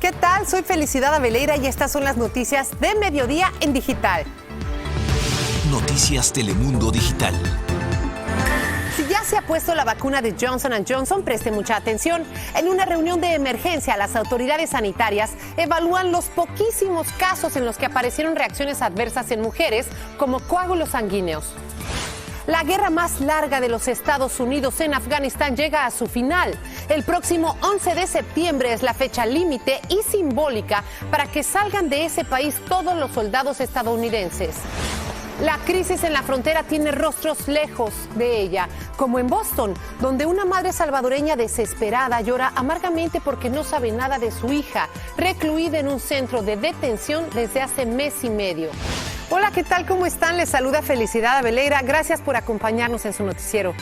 ¿Qué tal? Soy Felicidad Abeleira y estas son las noticias de Mediodía en Digital. Noticias Telemundo Digital. Si ya se ha puesto la vacuna de Johnson & Johnson, preste mucha atención. En una reunión de emergencia, las autoridades sanitarias evalúan los poquísimos casos en los que aparecieron reacciones adversas en mujeres, como coágulos sanguíneos. La guerra más larga de los Estados Unidos en Afganistán llega a su final. El próximo 11 de septiembre es la fecha límite y simbólica para que salgan de ese país todos los soldados estadounidenses. La crisis en la frontera tiene rostros lejos de ella, como en Boston, donde una madre salvadoreña desesperada llora amargamente porque no sabe nada de su hija, recluida en un centro de detención desde hace mes y medio. Hola, ¿qué tal? ¿Cómo están? Les saluda Felicidad Abeleira. Gracias por acompañarnos en su noticiero.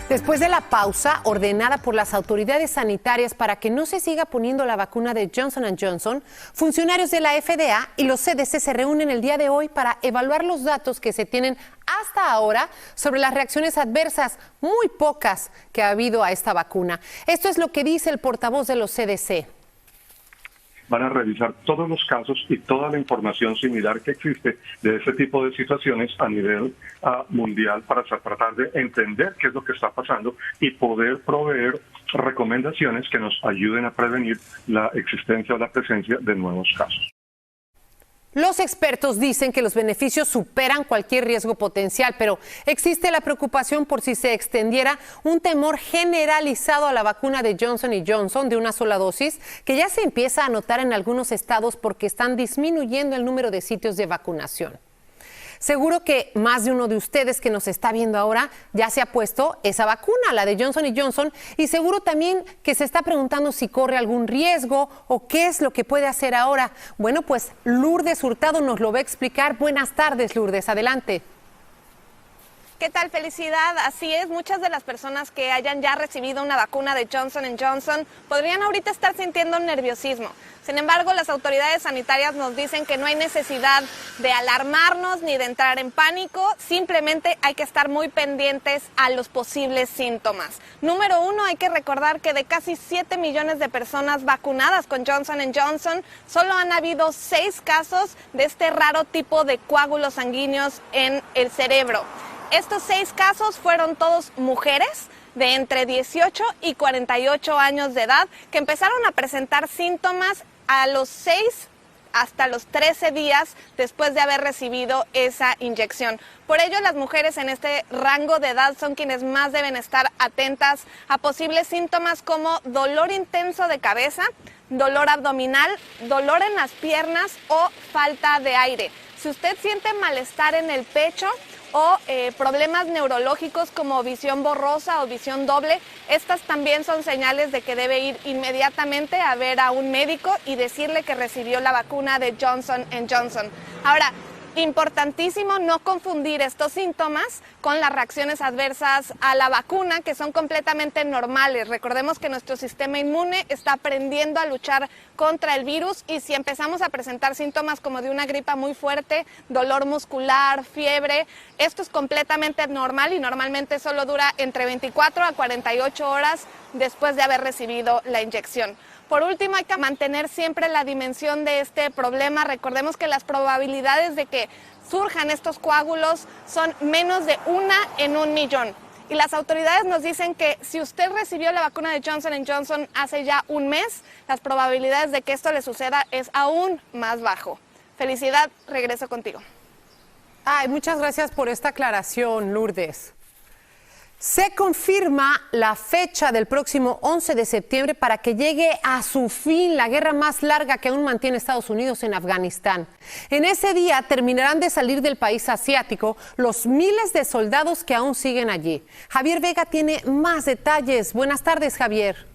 Después de la pausa ordenada por las autoridades sanitarias para que no se siga poniendo la vacuna de Johnson & Johnson, funcionarios de la FDA y los CDC se reúnen el día de hoy para evaluar los datos que se tienen hasta ahora sobre las reacciones adversas, muy pocas, que ha habido a esta vacuna. Esto es lo que dice el portavoz de los CDC. Van a revisar todos los casos y toda la información similar que existe de ese tipo de situaciones a nivel mundial para tratar de entender qué es lo que está pasando y poder proveer recomendaciones que nos ayuden a prevenir la existencia o la presencia de nuevos casos. Los expertos dicen que los beneficios superan cualquier riesgo potencial, pero existe la preocupación por si se extendiera un temor generalizado a la vacuna de Johnson & Johnson de una sola dosis, que ya se empieza a notar en algunos estados porque están disminuyendo el número de sitios de vacunación. Seguro que más de uno de ustedes que nos está viendo ahora ya se ha puesto esa vacuna, la de Johnson & Johnson, y seguro también que se está preguntando si corre algún riesgo o qué es lo que puede hacer ahora. Bueno, pues Lourdes Hurtado nos lo va a explicar. Buenas tardes, Lourdes, adelante. ¿Qué tal, Felicidad? Así es, muchas de las personas que hayan ya recibido una vacuna de Johnson & Johnson podrían ahorita estar sintiendo nerviosismo. Sin embargo, las autoridades sanitarias nos dicen que no hay necesidad de alarmarnos ni de entrar en pánico, simplemente hay que estar muy pendientes a los posibles síntomas. Número uno, hay que recordar que de casi 7 millones de personas vacunadas con Johnson & Johnson, solo han habido 6 casos de este raro tipo de coágulos sanguíneos en el cerebro. Estos 6 casos fueron todos mujeres de entre 18 y 48 años de edad que empezaron a presentar síntomas a los 6 hasta los 13 días después de haber recibido esa inyección. Por ello, las mujeres en este rango de edad son quienes más deben estar atentas a posibles síntomas como dolor intenso de cabeza, dolor abdominal, dolor en las piernas o falta de aire. Si usted siente malestar en el pecho o problemas neurológicos como visión borrosa o visión doble, estas también son señales de que debe ir inmediatamente a ver a un médico y decirle que recibió la vacuna de Johnson & Johnson. Ahora, importantísimo no confundir estos síntomas con las reacciones adversas a la vacuna, que son completamente normales. Recordemos que nuestro sistema inmune está aprendiendo a luchar contra el virus y si empezamos a presentar síntomas como de una gripa muy fuerte, dolor muscular, fiebre, esto es completamente normal y normalmente solo dura entre 24 a 48 horas después de haber recibido la inyección. Por último, hay que mantener siempre la dimensión de este problema. Recordemos que las probabilidades de que surjan estos coágulos son menos de 1 en 1.000.000. Y las autoridades nos dicen que si usted recibió la vacuna de Johnson & Johnson hace ya un mes, las probabilidades de que esto le suceda es aún más bajo. Felicidad, regreso contigo. Ay, muchas gracias por esta aclaración, Lourdes. Se confirma la fecha del próximo 11 de septiembre para que llegue a su fin la guerra más larga que aún mantiene Estados Unidos en Afganistán. En ese día terminarán de salir del país asiático los miles de soldados que aún siguen allí. Javier Vega tiene más detalles. Buenas tardes, Javier.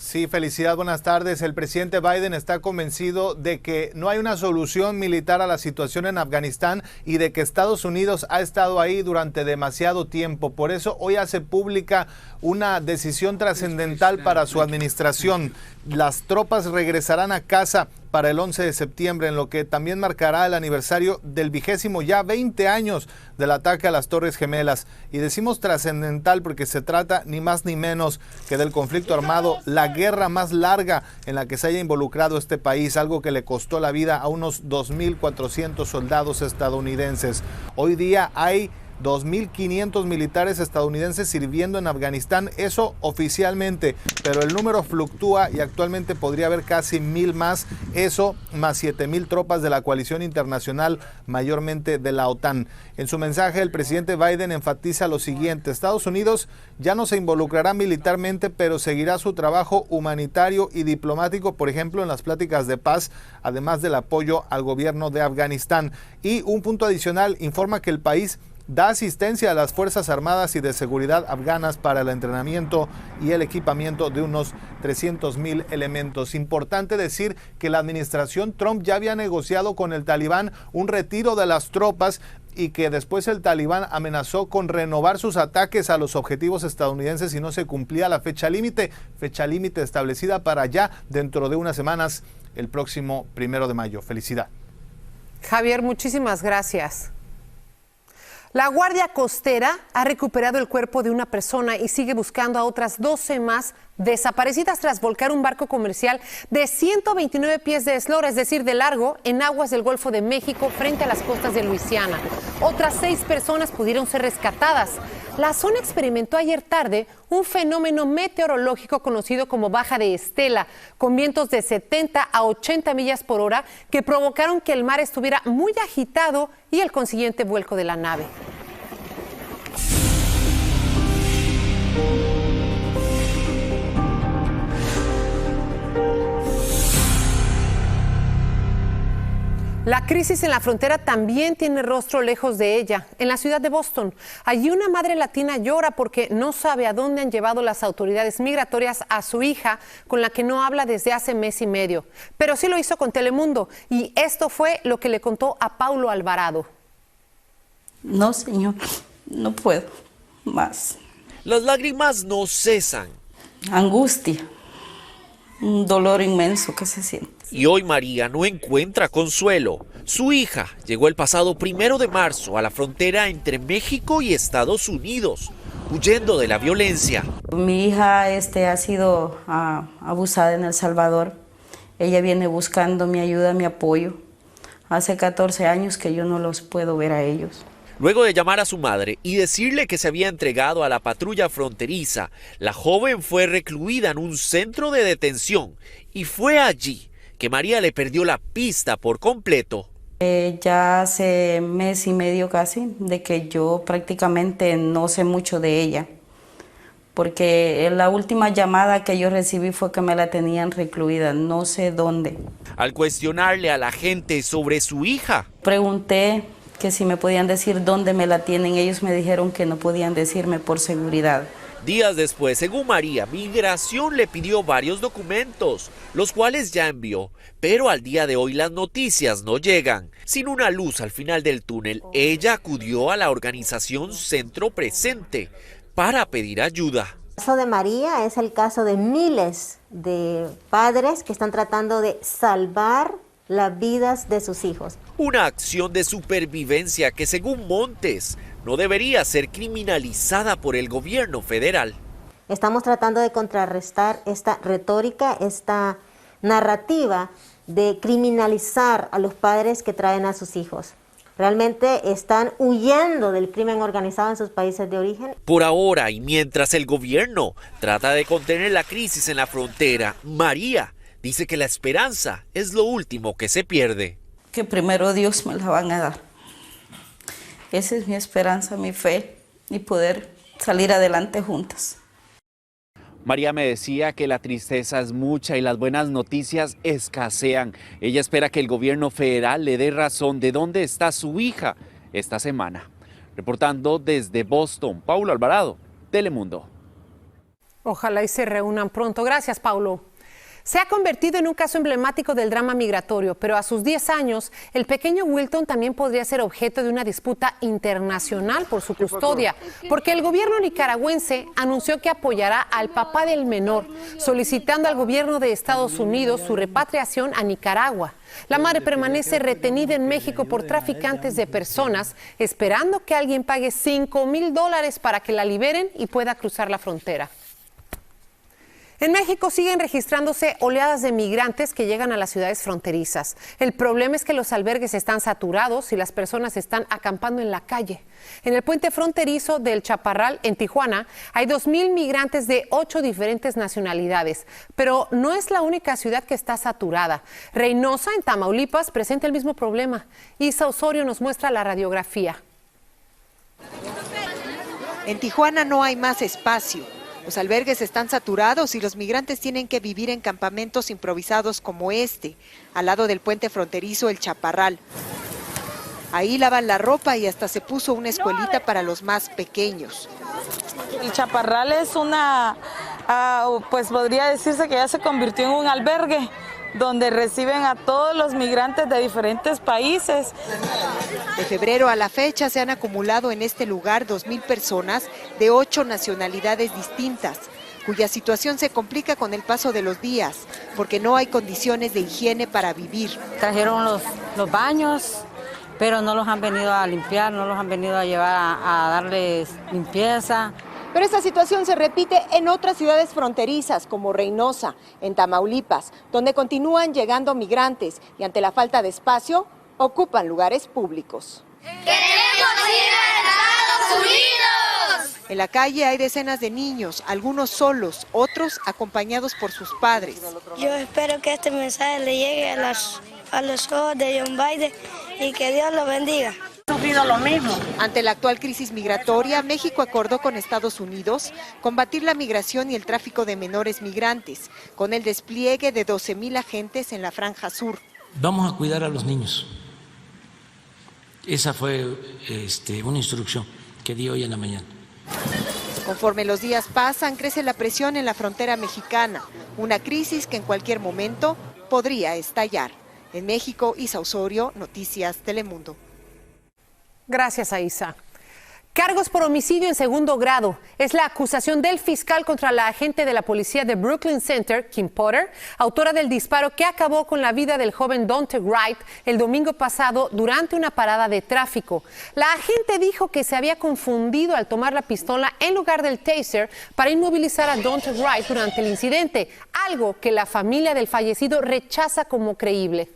Sí, Felicidad, buenas tardes. El presidente Biden está convencido de que no hay una solución militar a la situación en Afganistán y de que Estados Unidos ha estado ahí durante demasiado tiempo. Por eso hoy hace pública una decisión trascendental para su administración. Las tropas regresarán a casa para el 11 de septiembre, en lo que también marcará el aniversario del 20 años del ataque a las Torres Gemelas. Y decimos trascendental porque se trata ni más ni menos que del conflicto armado, la guerra más larga en la que se haya involucrado este país, algo que le costó la vida a unos 2.400 soldados estadounidenses. Hoy día hay 2.500 militares estadounidenses sirviendo en Afganistán, eso oficialmente, pero el número fluctúa y actualmente podría haber casi 1.000 más, eso más 7.000 tropas de la coalición internacional, mayormente de la OTAN. En su mensaje, el presidente Biden enfatiza lo siguiente: Estados Unidos ya no se involucrará militarmente, pero seguirá su trabajo humanitario y diplomático, por ejemplo, en las pláticas de paz, además del apoyo al gobierno de Afganistán. Y un punto adicional, informa que el país da asistencia a las Fuerzas Armadas y de Seguridad afganas para el entrenamiento y el equipamiento de unos 300.000 elementos. Importante decir que la administración Trump ya había negociado con el Talibán un retiro de las tropas y que después el Talibán amenazó con renovar sus ataques a los objetivos estadounidenses si no se cumplía la fecha límite establecida para ya dentro de unas semanas, el próximo 1 de mayo. Felicidad. Javier, muchísimas gracias. La Guardia Costera ha recuperado el cuerpo de una persona y sigue buscando a otras 12 más desaparecidas tras volcar un barco comercial de 129 pies de eslora, es decir, de largo, en aguas del Golfo de México frente a las costas de Luisiana. Otras 6 personas pudieron ser rescatadas. La zona experimentó ayer tarde un fenómeno meteorológico conocido como baja de Estela, con vientos de 70 a 80 millas por hora que provocaron que el mar estuviera muy agitado y el consiguiente vuelco de la nave. La crisis en la frontera también tiene rostro lejos de ella. En la ciudad de Boston, allí una madre latina llora porque no sabe a dónde han llevado las autoridades migratorias a su hija, con la que no habla desde hace mes y medio. Pero sí lo hizo con Telemundo, y esto fue lo que le contó a Paulo Alvarado. No, señor, no puedo más. Las lágrimas no cesan. Angustia, un dolor inmenso que se siente. Y hoy María no encuentra consuelo. Su hija llegó el pasado 1 de marzo a la frontera entre México y Estados Unidos, huyendo de la violencia. Mi hija ha sido abusada en El Salvador. Ella viene buscando mi ayuda, mi apoyo. Hace 14 años que yo no los puedo ver a ellos. Luego de llamar a su madre y decirle que se había entregado a la patrulla fronteriza, la joven fue recluida en un centro de detención y fue allí que María le perdió la pista por completo. Ya hace mes y medio casi de que yo prácticamente no sé mucho de ella, porque la última llamada que yo recibí fue que me la tenían recluida, no sé dónde. Al cuestionarle a la gente sobre su hija, pregunté que si me podían decir dónde me la tienen, ellos me dijeron que no podían decirme por seguridad. Días después, según María, Migración le pidió varios documentos, los cuales ya envió, pero al día de hoy las noticias no llegan. Sin una luz al final del túnel, ella acudió a la organización Centro Presente para pedir ayuda. El caso de María es el caso de miles de padres que están tratando de salvar las vidas de sus hijos. Una acción de supervivencia que, según Montes, no debería ser criminalizada por el gobierno federal. Estamos tratando de contrarrestar esta retórica, esta narrativa de criminalizar a los padres que traen a sus hijos. Realmente están huyendo del crimen organizado en sus países de origen. Por ahora, y mientras el gobierno trata de contener la crisis en la frontera, María dice que la esperanza es lo último que se pierde. Que primero Dios me la van a dar. Esa es mi esperanza, mi fe, y poder salir adelante juntas. María me decía que la tristeza es mucha y las buenas noticias escasean. Ella espera que el gobierno federal le dé razón de dónde está su hija esta semana. Reportando desde Boston, Paulo Alvarado, Telemundo. Ojalá y se reúnan pronto. Gracias, Paulo. Se ha convertido en un caso emblemático del drama migratorio, pero a sus 10 años, el pequeño Wilton también podría ser objeto de una disputa internacional por su custodia, porque el gobierno nicaragüense anunció que apoyará al papá del menor, solicitando al gobierno de Estados Unidos su repatriación a Nicaragua. La madre permanece retenida en México por traficantes de personas, esperando que alguien pague $5,000 para que la liberen y pueda cruzar la frontera. En México siguen registrándose oleadas de migrantes que llegan a las ciudades fronterizas. El problema es que los albergues están saturados y las personas están acampando en la calle. En el puente fronterizo del Chaparral, en Tijuana, hay 2,000 migrantes de 8 diferentes nacionalidades. Pero no es la única ciudad que está saturada. Reynosa, en Tamaulipas, presenta el mismo problema. Isa Osorio nos muestra la radiografía. En Tijuana no hay más espacio. Los albergues están saturados y los migrantes tienen que vivir en campamentos improvisados como este, al lado del puente fronterizo El Chaparral. Ahí lavan la ropa y hasta se puso una escuelita para los más pequeños. El Chaparral es pues podría decirse que ya se convirtió en un albergue donde reciben a todos los migrantes de diferentes países. De febrero a la fecha se han acumulado en este lugar 2,000 personas de 8 nacionalidades distintas, cuya situación se complica con el paso de los días, porque no hay condiciones de higiene para vivir. Trajeron los baños, pero no los han venido a limpiar, no los han venido a llevar a darles limpieza. Pero esta situación se repite en otras ciudades fronterizas como Reynosa, en Tamaulipas, donde continúan llegando migrantes y ante la falta de espacio, ocupan lugares públicos. ¡Queremos ir a Estados Unidos! En la calle hay decenas de niños, algunos solos, otros acompañados por sus padres. Yo espero que este mensaje le llegue a los ojos de John Biden y que Dios lo bendiga. Sufrido lo mismo. Ante la actual crisis migratoria, México acordó con Estados Unidos combatir la migración y el tráfico de menores migrantes, con el despliegue de 12,000 agentes en la franja sur. Vamos a cuidar a los niños. Esa fue una instrucción que di hoy en la mañana. Conforme los días pasan, crece la presión en la frontera mexicana, una crisis que en cualquier momento podría estallar. En México, Isa Osorio, Noticias Telemundo. Gracias, Aisa. Cargos por homicidio en segundo grado es la acusación del fiscal contra la agente de la policía de Brooklyn Center, Kim Potter, autora del disparo que acabó con la vida del joven Daunte Wright el domingo pasado durante una parada de tráfico. La agente dijo que se había confundido al tomar la pistola en lugar del taser para inmovilizar a Daunte Wright durante el incidente, algo que la familia del fallecido rechaza como creíble.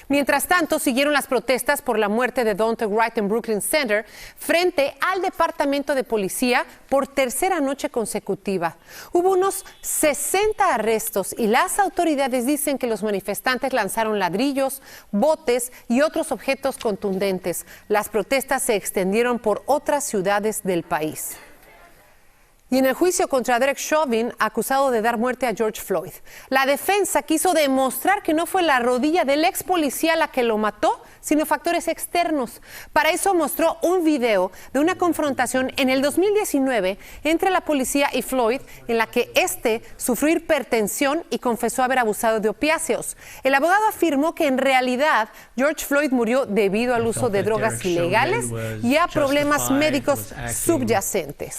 Mientras tanto, siguieron las protestas por la muerte de Daunte Wright en Brooklyn Center frente al Departamento de Policía por tercera noche consecutiva. Hubo unos 60 arrestos y las autoridades dicen que los manifestantes lanzaron ladrillos, botes y otros objetos contundentes. Las protestas se extendieron por otras ciudades del país. Y en el juicio contra Derek Chauvin, acusado de dar muerte a George Floyd, la defensa quiso demostrar que no fue la rodilla del ex policía la que lo mató, sino factores externos. Para eso mostró un video de una confrontación en el 2019 entre la policía y Floyd, en la que este sufrió hipertensión y confesó haber abusado de opiáceos. El abogado afirmó que en realidad George Floyd murió debido al uso de drogas ilegales y a problemas médicos subyacentes.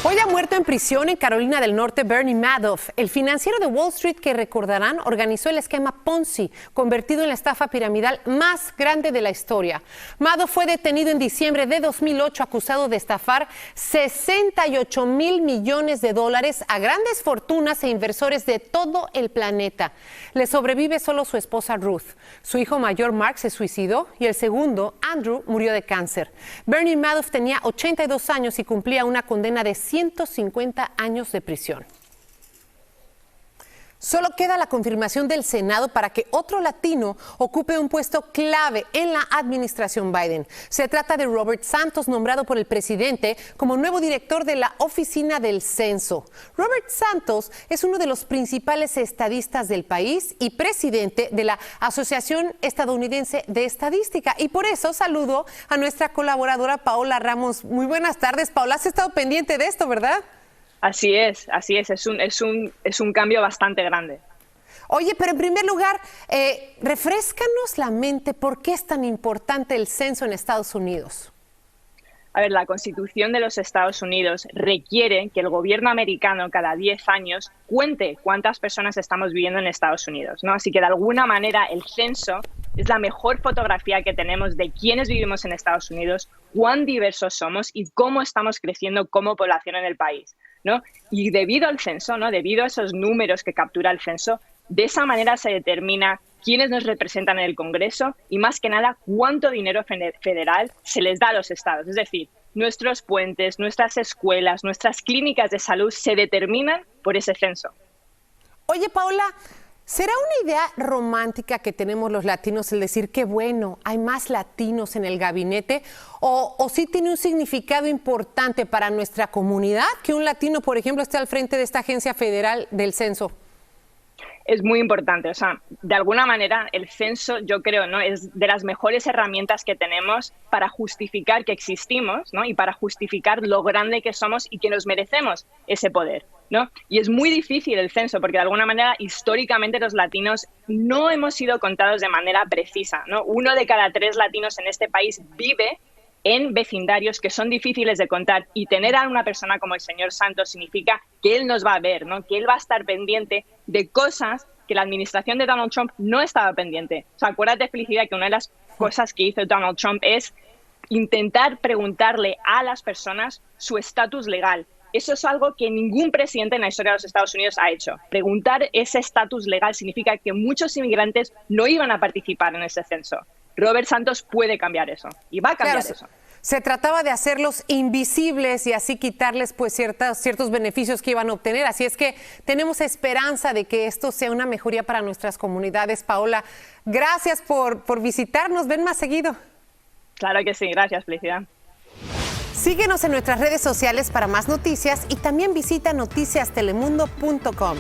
Hoy ha muerto en prisión en Carolina del Norte Bernie Madoff, el financiero de Wall Street que recordarán organizó el esquema Ponzi, convertido en la estafa piramidal más grande de la historia. Madoff fue detenido en diciembre de 2008 acusado de estafar $68,000 millones a grandes fortunas e inversores de todo el planeta. Le sobrevive solo su esposa Ruth. Su hijo mayor Mark se suicidó y el segundo, Andrew, murió de cáncer. Bernie Madoff tenía 82 años y cumplía una condena de 150 años de prisión. Solo queda la confirmación del Senado para que otro latino ocupe un puesto clave en la administración Biden. Se trata de Robert Santos, nombrado por el presidente como nuevo director de la Oficina del Censo. Robert Santos es uno de los principales estadistas del país y presidente de la Asociación Estadounidense de Estadística. Y por eso saludo a nuestra colaboradora Paola Ramos. Muy buenas tardes, Paola. Has estado pendiente de esto, ¿verdad? Así es, es un cambio bastante grande. Oye, pero en primer lugar, refréscanos la mente, ¿por qué es tan importante el censo en Estados Unidos? A ver, la Constitución de los Estados Unidos requiere que el gobierno americano cada 10 años cuente cuántas personas estamos viviendo en Estados Unidos, ¿no? Así que de alguna manera el censo es la mejor fotografía que tenemos de quiénes vivimos en Estados Unidos, cuán diversos somos y cómo estamos creciendo como población en el país, ¿no? Y debido al censo, ¿no? Debido a esos números que captura el censo, de esa manera se determina quiénes nos representan en el Congreso y, más que nada, cuánto dinero federal se les da a los estados. Es decir, nuestros puentes, nuestras escuelas, nuestras clínicas de salud se determinan por ese censo. Oye, Paola, ¿será una idea romántica que tenemos los latinos el decir que, bueno, hay más latinos en el gabinete? ¿O sí tiene un significado importante para nuestra comunidad que un latino, por ejemplo, esté al frente de esta agencia federal del censo? Es muy importante, o sea, de alguna manera el censo, yo creo, ¿no?, es de las mejores herramientas que tenemos para justificar que existimos, ¿no?, y para justificar lo grande que somos y que nos merecemos ese poder, ¿no? Y es muy difícil el censo porque de alguna manera históricamente los latinos no hemos sido contados de manera precisa, ¿no? 1 de cada 3 latinos en este país vive en vecindarios que son difíciles de contar, y tener a una persona como el señor Santos significa que él nos va a ver, ¿no?, que él va a estar pendiente de cosas que la administración de Donald Trump no estaba pendiente. O sea, acuérdate, Felicidad, que una de las cosas que hizo Donald Trump es intentar preguntarle a las personas su estatus legal. Eso es algo que ningún presidente en la historia de los Estados Unidos ha hecho. Preguntar ese estatus legal significa que muchos inmigrantes no iban a participar en ese censo. Robert Santos puede cambiar eso y va a cambiar eso. Se trataba de hacerlos invisibles y así quitarles pues ciertos beneficios que iban a obtener. Así es que tenemos esperanza de que esto sea una mejoría para nuestras comunidades. Paola, gracias por visitarnos. Ven más seguido. Claro que sí. Gracias, Felicidad. Síguenos en nuestras redes sociales para más noticias y también visita noticiastelemundo.com.